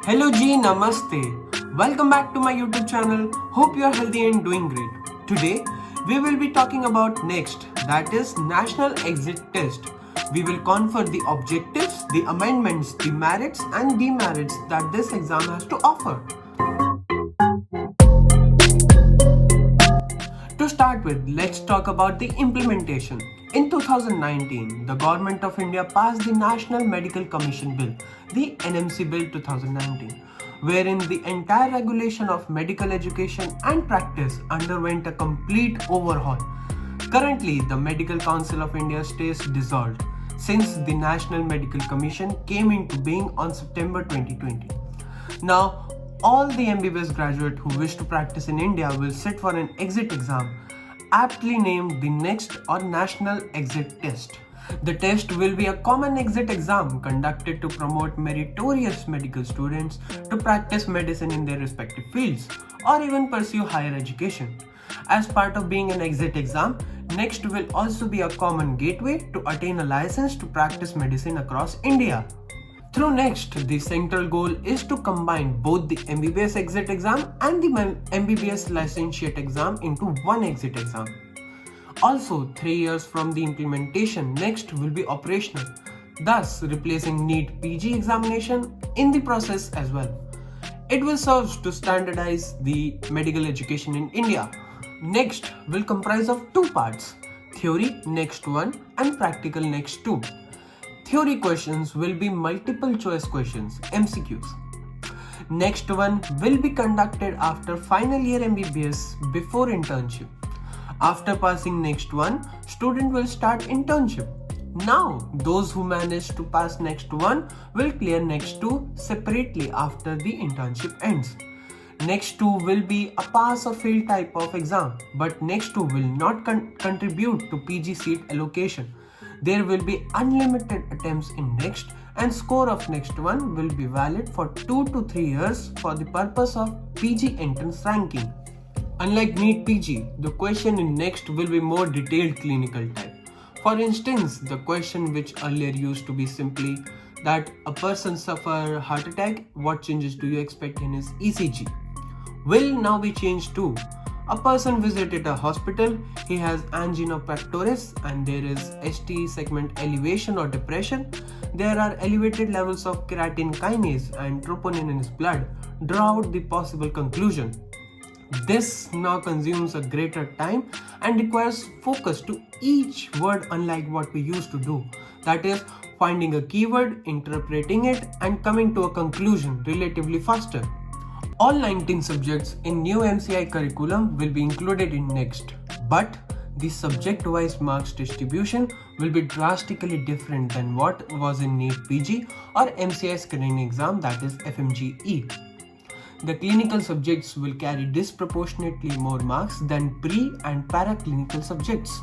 Hello Ji, Namaste. Welcome back to my YouTube channel. Hope you are healthy and doing great. Today, we will be talking about next, that is National Exit Test. We will confer the objectives, the amendments, the merits and demerits that this exam has to offer. To start with, let's talk about the implementation. In 2019, the Government of India passed the National Medical Commission Bill, the NMC Bill 2019, wherein the entire regulation of medical education and practice underwent a complete overhaul. Currently, the Medical Council of India stays dissolved since the National Medical Commission came into being on September 2020. Now, all the MBBS graduates who wish to practice in India will sit for an exit exam, aptly named the Next or National Exit Test. The test will be a common exit exam conducted to promote meritorious medical students to practice medicine in their respective fields or even pursue higher education. As part of being an exit exam, Next will also be a common gateway to attain a license to practice medicine across India. Through Next, the central goal is to combine both the MBBS exit exam and the MBBS licentiate exam into one exit exam. Also, 3 years from the implementation, Next will be operational, thus replacing NEET PG examination in the process as well. It will serve to standardize the medical education in India. Next will comprise of two parts, Theory Next 1 and Practical Next 2. Theory questions will be multiple choice questions, MCQs. Next one will be conducted after final year MBBS before internship. After passing Next one, student will start internship. Now, those who manage to pass Next one will clear Next two separately after the internship ends. Next 2 will be a pass or fail type of exam, but Next 2 will not contribute to PG seat allocation. There will be unlimited attempts in Next and score of Next 1 will be valid for 2 to 3 years for the purpose of PG entrance ranking. Unlike NEET PG, the question in Next will be more detailed clinical type. For instance, the question which earlier used to be simply that a person suffer heart attack, what changes do you expect in his ECG? Will now be changed to a person visited a hospital, he has angina pectoris and there is ST segment elevation or depression. There are elevated levels of creatine kinase and troponin in his blood. Draw out the possible conclusion. This now consumes a greater time and requires focus to each word, unlike what we used to do. That is, finding a keyword, interpreting it and coming to a conclusion relatively faster. All 19 subjects in new MCI curriculum will be included in Next, but the subject-wise marks distribution will be drastically different than what was in NEET PG or MCI screening exam, that is FMGE. The clinical subjects will carry disproportionately more marks than pre and paraclinical subjects.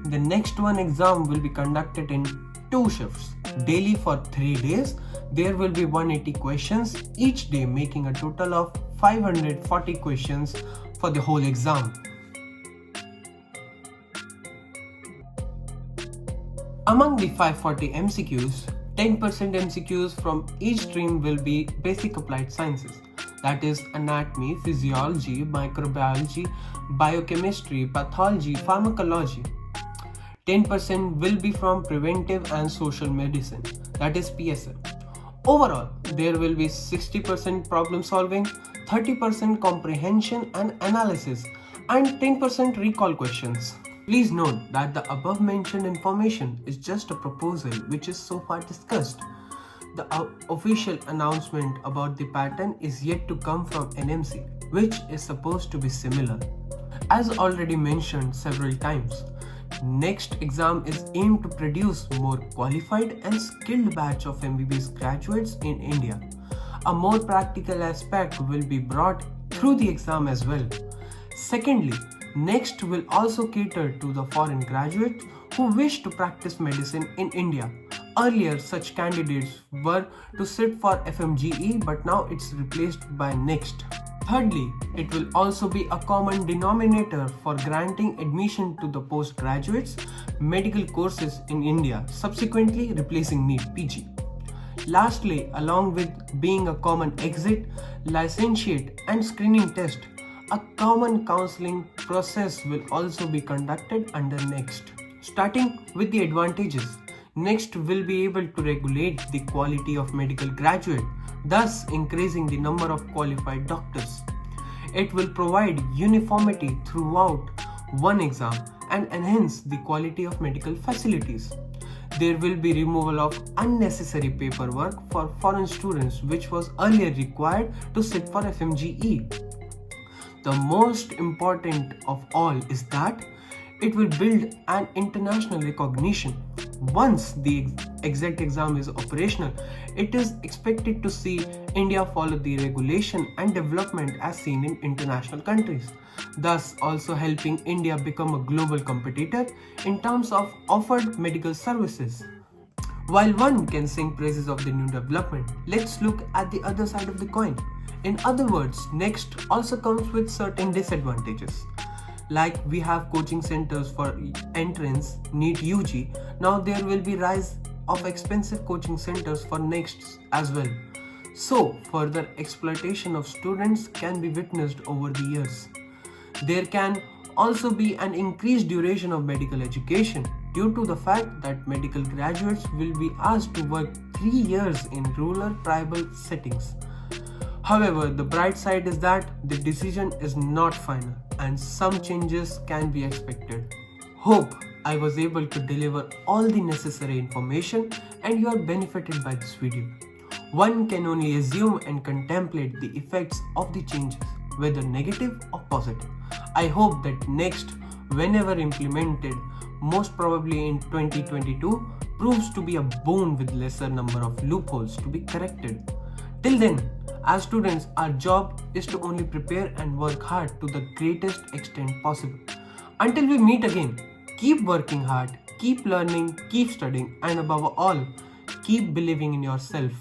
The Next one exam will be conducted in 2 shifts. Daily for 3 days, there will be 180 questions each day, making a total of 540 questions for the whole exam. Among the 540 MCQs, 10% MCQs from each stream will be basic applied sciences, that is anatomy, physiology, microbiology, biochemistry, pathology, pharmacology. 10% will be from preventive and social medicine, that is PSL. Overall, there will be 60% problem solving, 30% comprehension and analysis, and 10% recall questions. Please note that the above mentioned information is just a proposal which is so far discussed. The official announcement about the pattern is yet to come from NMC, which is supposed to be similar. As already mentioned several times, Next exam is aimed to produce more qualified and skilled batch of MBBS graduates in India. A more practical aspect will be brought through the exam as well. Secondly, Next will also cater to the foreign graduates who wish to practice medicine in India. Earlier, such candidates were to sit for FMGE, but now it's replaced by Next. Thirdly, it will also be a common denominator for granting admission to the postgraduates medical courses in India, subsequently replacing NEET PG. Lastly, along with being a common exit, licentiate, and screening test, a common counseling process will also be conducted under NEXT. Starting with the advantages, NEXT will be able to regulate the quality of medical graduate, thus increasing the number of qualified doctors. It will provide uniformity throughout one exam and enhance the quality of medical facilities. There will be removal of unnecessary paperwork for foreign students which was earlier required to sit for FMGE. The most important of all is that it will build an international recognition. Once the exact exam is operational, it is expected to see India follow the regulation and development as seen in international countries, thus also helping India become a global competitor in terms of offered medical services. While one can sing praises of the new development, let's look at the other side of the coin. In other words, NEXT also comes with certain disadvantages. Like we have coaching centers for entrance, NEET UG, now there will be rise of expensive coaching centers for NEXT as well. So, further exploitation of students can be witnessed over the years. There can also be an increased duration of medical education due to the fact that medical graduates will be asked to work 3 years in rural tribal settings. However, the bright side is that the decision is not final and some changes can be expected. Hope I was able to deliver all the necessary information and you are benefited by this video. One can only assume and contemplate the effects of the changes, whether negative or positive. I hope that NEXT, whenever implemented, most probably in 2022, proves to be a boon with lesser number of loopholes to be corrected. Till then, as students, our job is to only prepare and work hard to the greatest extent possible. Until we meet again, keep working hard, keep learning, keep studying, and above all, keep believing in yourself.